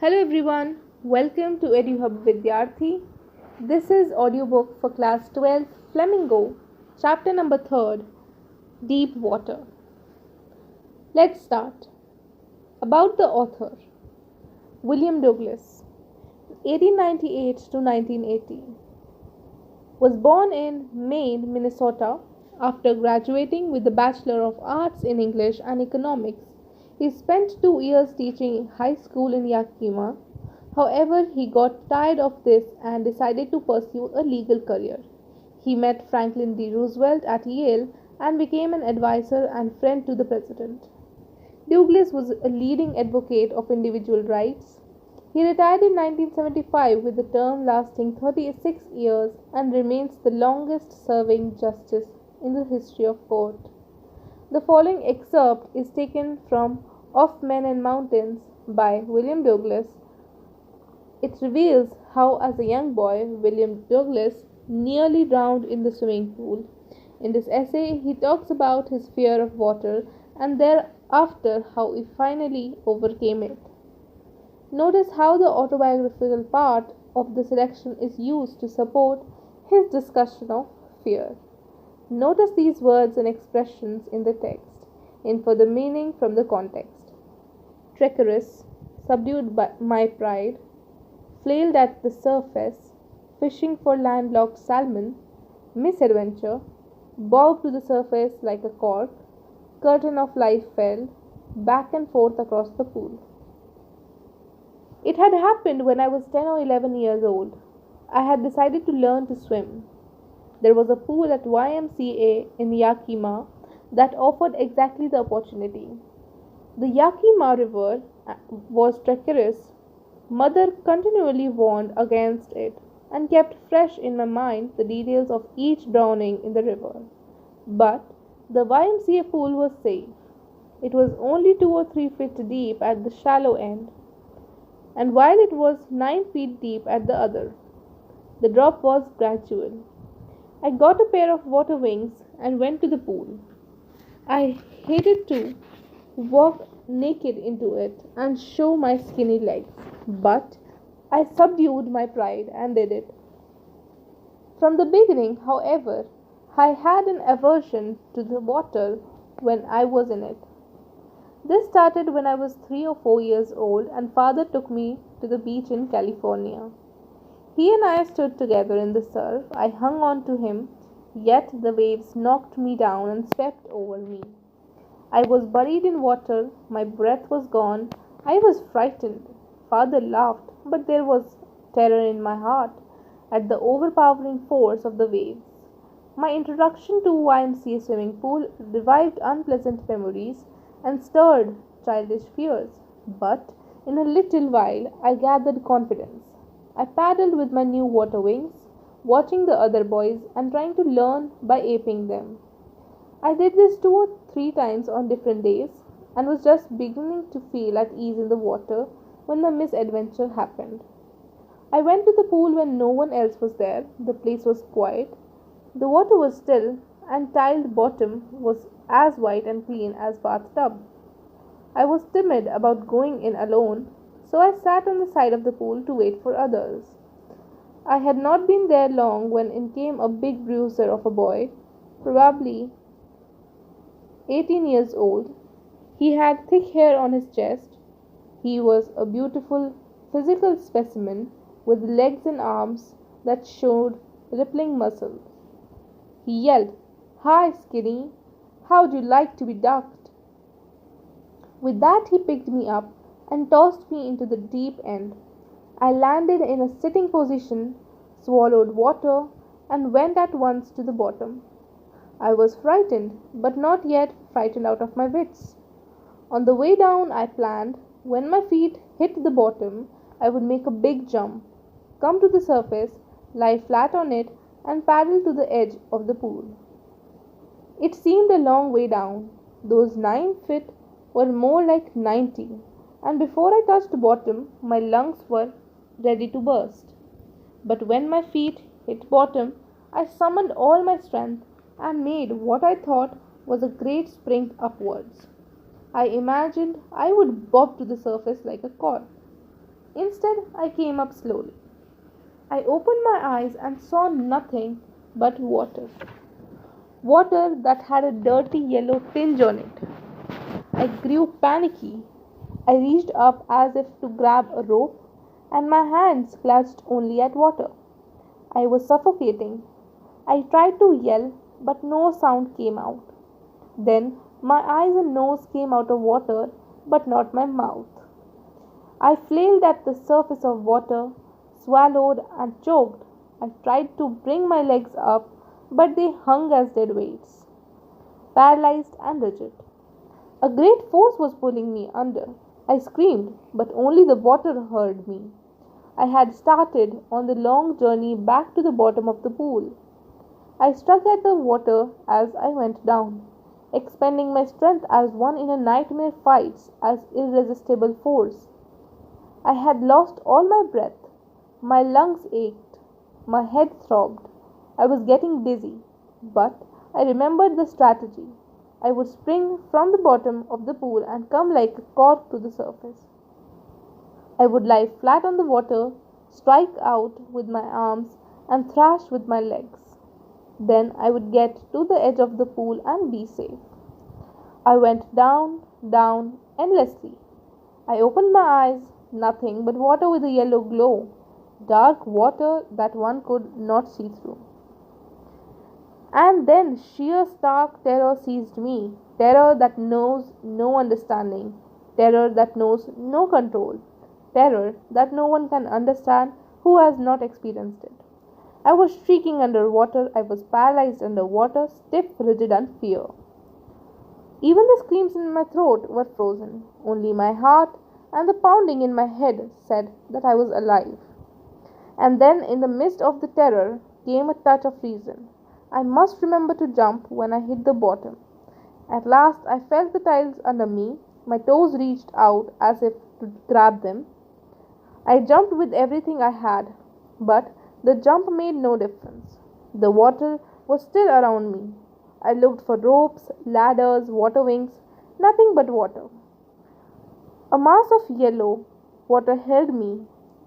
Hello everyone, welcome to EduHub Vidyarthi. This is audiobook for class 12 Flamingo, chapter number 3rd, Deep Water. Let's start. About the author, William Douglas, 1898 to 1980. Was born in Maine, Minnesota. After graduating with a Bachelor of Arts in English and Economics, he spent 2 years teaching high school in Yakima. However, he got tired of this and decided to pursue a legal career. He met Franklin D. Roosevelt at Yale and became an advisor and friend to the president. Douglas was a leading advocate of individual rights. He retired in 1975 with a term lasting 36 years and remains the longest serving justice in the history of court. The following excerpt is taken from Of Men and Mountains by William Douglas. It reveals how, as a young boy, William Douglas nearly drowned in the swimming pool. In this essay, he talks about his fear of water and thereafter how he finally overcame it. Notice how the autobiographical part of the selection is used to support his discussion of fear. Notice these words and expressions in the text, infer the meaning from the context. Treacherous, subdued by my pride, flailed at the surface, fishing for landlocked salmon, misadventure, bobbed to the surface like a cork, curtain of life fell, back and forth across the pool. It had happened when I was 10 or 11 years old. I had decided to learn to swim. There was a pool at YMCA in Yakima that offered exactly the opportunity. The Yakima River was treacherous. Mother continually warned against it and kept fresh in my mind the details of each drowning in the river. But the YMCA pool was safe. It was only 2 or 3 feet deep at the shallow end, and while it was 9 feet deep at the other, the drop was gradual. I got a pair of water wings and went to the pool. I hated to walk naked into it and show my skinny legs, but I subdued my pride and did it. From the beginning, however, I had an aversion to the water when I was in it. This started when I was 3 or 4 years old and father took me to the beach in California. He and I stood together in the surf. I hung on to him, yet the waves knocked me down and swept over me. I was buried in water, my breath was gone, I was frightened. Father laughed, but there was terror in my heart at the overpowering force of the waves. My introduction to YMCA swimming pool revived unpleasant memories and stirred childish fears, but in a little while I gathered confidence. I paddled with my new water wings, watching the other boys and trying to learn by aping them. I did this 2 or 3 times on different days and was just beginning to feel at ease in the water when the misadventure happened. I went to the pool when no one else was there. The place was quiet. The water was still and tiled bottom was as white and clean as bathtub. I was timid about going in alone, so I sat on the side of the pool to wait for others. I had not been there long when in came a big bruiser of a boy, probably 18 years old. He had thick hair on his chest. He was a beautiful physical specimen with legs and arms that showed rippling muscles. He yelled, "Hi, Skinny, how'd you like to be ducked?" With that, he picked me up and tossed me into the deep end. I landed in a sitting position, swallowed water, and went at once to the bottom. I was frightened, but not yet frightened out of my wits. On the way down, I planned, when my feet hit the bottom, I would make a big jump, come to the surface, lie flat on it, and paddle to the edge of the pool. It seemed a long way down. Those 9 feet were more like 90, and before I touched bottom, my lungs were ready to burst. But when my feet hit bottom, I summoned all my strength and made what I thought was a great spring upwards. I imagined I would bob to the surface like a cork. Instead, I came up slowly. I opened my eyes and saw nothing but water. Water that had a dirty yellow tinge on it. I grew panicky. I reached up as if to grab a rope, and my hands clutched only at water. I was suffocating. I tried to yell, but no sound came out. Then my eyes and nose came out of water, but not my mouth. I flailed at the surface of water, swallowed and choked. I tried to bring my legs up, but they hung as dead weights, paralyzed and rigid. A great force was pulling me under. I screamed, but only the water heard me. I had started on the long journey back to the bottom of the pool. I struck at the water as I went down, expending my strength as one in a nightmare fights as irresistible force. I had lost all my breath. My lungs ached. My head throbbed. I was getting dizzy. But I remembered the strategy. I would spring from the bottom of the pool and come like a cork to the surface. I would lie flat on the water, strike out with my arms, and thrash with my legs. Then I would get to the edge of the pool and be safe. I went down, down, endlessly. I opened my eyes, nothing but water with a yellow glow, dark water that one could not see through. And then sheer stark terror seized me, terror that knows no understanding, terror that knows no control, terror that no one can understand who has not experienced it. I was shrieking underwater, I was paralyzed underwater, stiff, rigid, and fear. Even the screams in my throat were frozen. Only my heart and the pounding in my head said that I was alive. And then, in the midst of the terror, came a touch of reason. I must remember to jump when I hit the bottom. At last, I felt the tiles under me. My toes reached out as if to grab them. I jumped with everything I had, but the jump made no difference. The water was still around me. I looked for ropes, ladders, water wings, nothing but water. A mass of yellow water held me.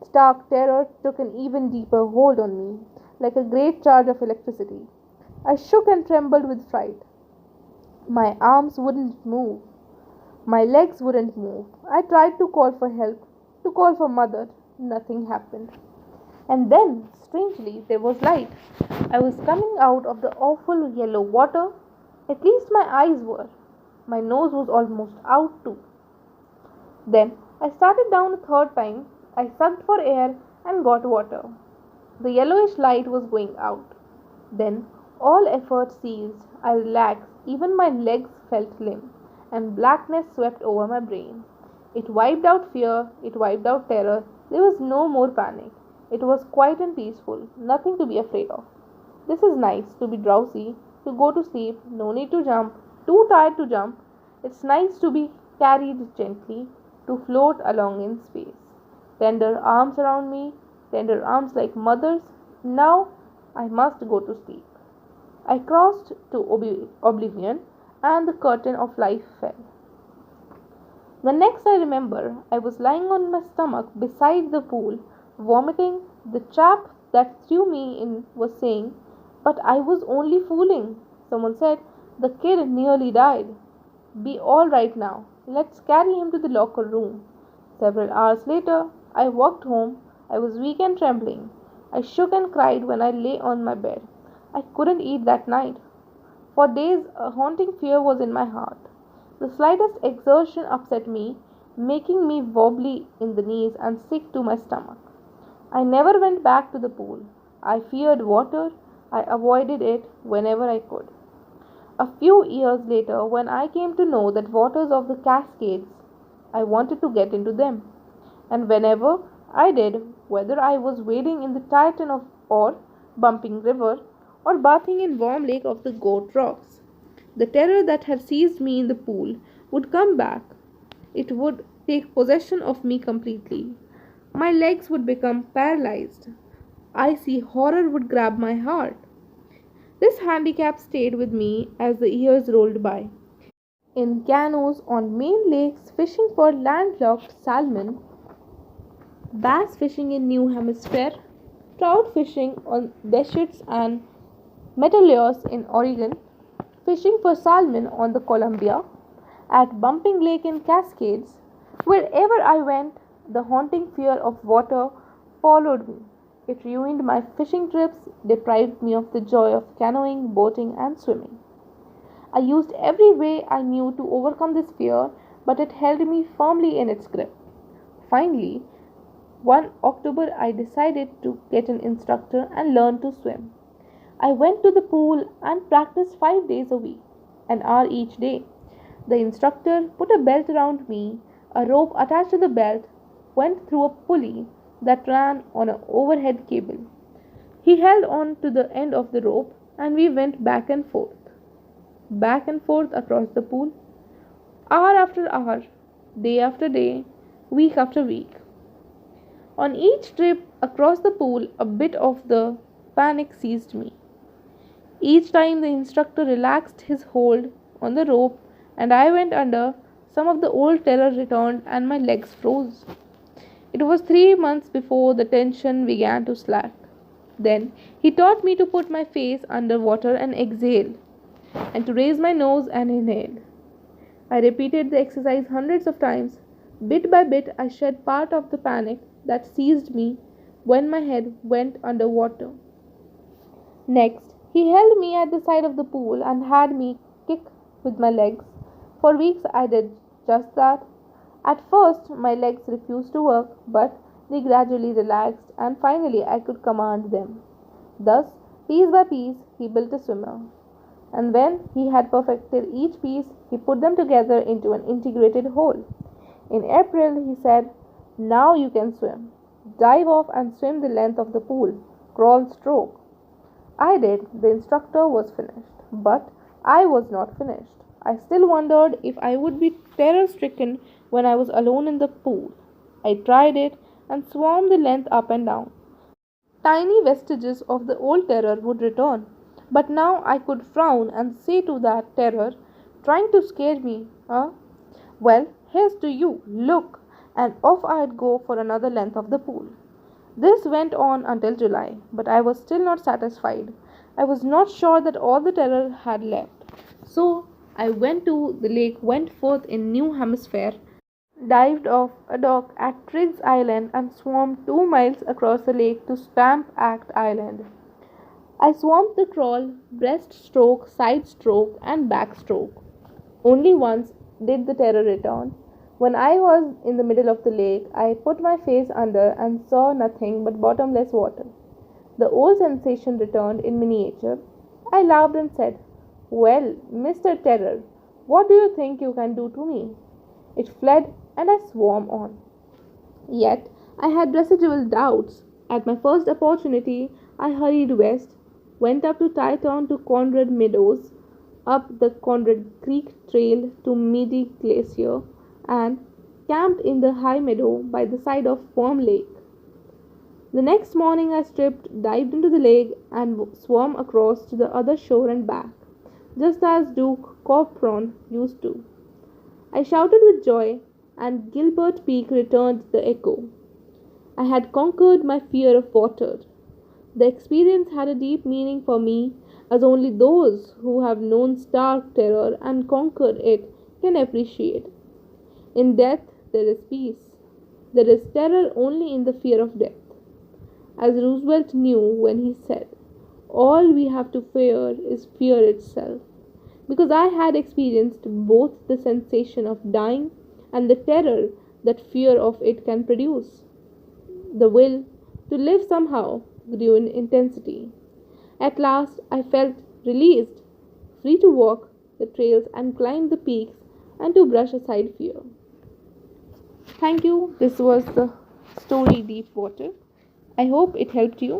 Stark terror took an even deeper hold on me, like a great charge of electricity. I shook and trembled with fright. My arms wouldn't move. My legs wouldn't move. I tried to call for help, to call for mother. Nothing happened. And then, strangely, there was light. I was coming out of the awful yellow water. At least my eyes were. My nose was almost out too. Then I started down a third time. I sucked for air and got water. The yellowish light was going out. Then all effort ceased. I relaxed. Even my legs felt limp, and blackness swept over my brain. It wiped out fear. It wiped out terror. There was no more panic. It was quiet and peaceful. Nothing to be afraid of. This is nice, to be drowsy, to go to sleep, no need to jump, too tired to jump. It's nice to be carried gently, to float along in space. Tender arms around me, tender arms like mother's. Now I must go to sleep. I crossed to oblivion, and the curtain of life fell. The next I remember, I was lying on my stomach beside the pool, vomiting. The chap that threw me in was saying, "But I was only fooling." Someone said, "The kid nearly died. Be all right now. Let's carry him to the locker room." Several hours later, I walked home. I was weak and trembling. I shook and cried when I lay on my bed. I couldn't eat that night. For days, a haunting fear was in my heart. The slightest exertion upset me, making me wobbly in the knees and sick to my stomach. I never went back to the pool. I feared water. I avoided it whenever I could. A few years later, when I came to know that waters of the Cascades, I wanted to get into them. And whenever I did, whether I was wading in the Titan of or bumping river, or bathing in warm lake of the goat rocks, the terror that had seized me in the pool would come back. It would take possession of me completely. My legs would become paralyzed. Icy horror would grab my heart. This handicap stayed with me as the years rolled by. In canoes on Maine lakes fishing for landlocked salmon, bass fishing in New Hampshire, trout fishing on Deschutes and Meteorologist in Oregon, fishing for salmon on the Columbia, at Bumping Lake in Cascades. Wherever I went, the haunting fear of water followed me. It ruined my fishing trips, deprived me of the joy of canoeing, boating, and swimming. I used every way I knew to overcome this fear, but it held me firmly in its grip. Finally, one October, I decided to get an instructor and learn to swim. I went to the pool and practiced 5 days a week, an hour each day. The instructor put a belt around me, a rope attached to the belt went through a pulley that ran on an overhead cable. He held on to the end of the rope and we went back and forth across the pool, hour after hour, day after day, week after week. On each trip across the pool, a bit of the panic seized me. Each time the instructor relaxed his hold on the rope and I went under, some of the old terror returned and my legs froze. It was 3 months before the tension began to slack. Then he taught me to put my face under water and exhale, and to raise my nose and inhale. I repeated the exercise hundreds of times. Bit by bit, I shed part of the panic that seized me when my head went under water. Next, he held me at the side of the pool and had me kick with my legs. For weeks, I did just that. At first, my legs refused to work, but they gradually relaxed, and finally, I could command them. Thus, piece by piece, he built a swimmer. And when he had perfected each piece, he put them together into an integrated whole. In April, he said, "Now you can swim. Dive off and swim the length of the pool. Crawl stroke." I did. The instructor was finished, but I was not finished. I still wondered if I would be terror stricken when I was alone in the pool. I tried it and swam the length up and down. Tiny vestiges of the old terror would return, but now I could frown and say to that terror, trying to scare me, "Well, here's to you, look," and off I'd go for another length of the pool. This went on until July, but I was still not satisfied. I was not sure that all the terror had left. So I went to the lake Wentworth in New Hampshire, dived off a dock at Triggs Island, and swam 2 miles across the lake to Stamp Act Island. I swam the crawl, breaststroke, side stroke, and backstroke. Only once did the terror return. When I was in the middle of the lake, I put my face under and saw nothing but bottomless water. The old sensation returned in miniature. I laughed and said, "Well, Mr. Terror, what do you think you can do to me?" It fled and I swam on. Yet I had residual doubts. At my first opportunity, I hurried west, went up to Titon to Conrad Meadows, up the Conrad Creek Trail to Meade Glacier, and camped in the high meadow by the side of Worm Lake. The next morning I stripped, dived into the lake, and swam across to the other shore and back, just as Duke Corporon used to. I shouted with joy, and Gilbert Peak returned the echo. I had conquered my fear of water. The experience had a deep meaning for me, as only those who have known stark terror and conquered it can appreciate. In death there is peace. There is terror only in the fear of death. As Roosevelt knew when he said, "All we have to fear is fear itself," because I had experienced both the sensation of dying and the terror that fear of it can produce. The will to live somehow grew in intensity. At last I felt released, free to walk the trails and climb the peaks and to brush aside fear. Thank you. This was the story Deep Water. I hope it helped you.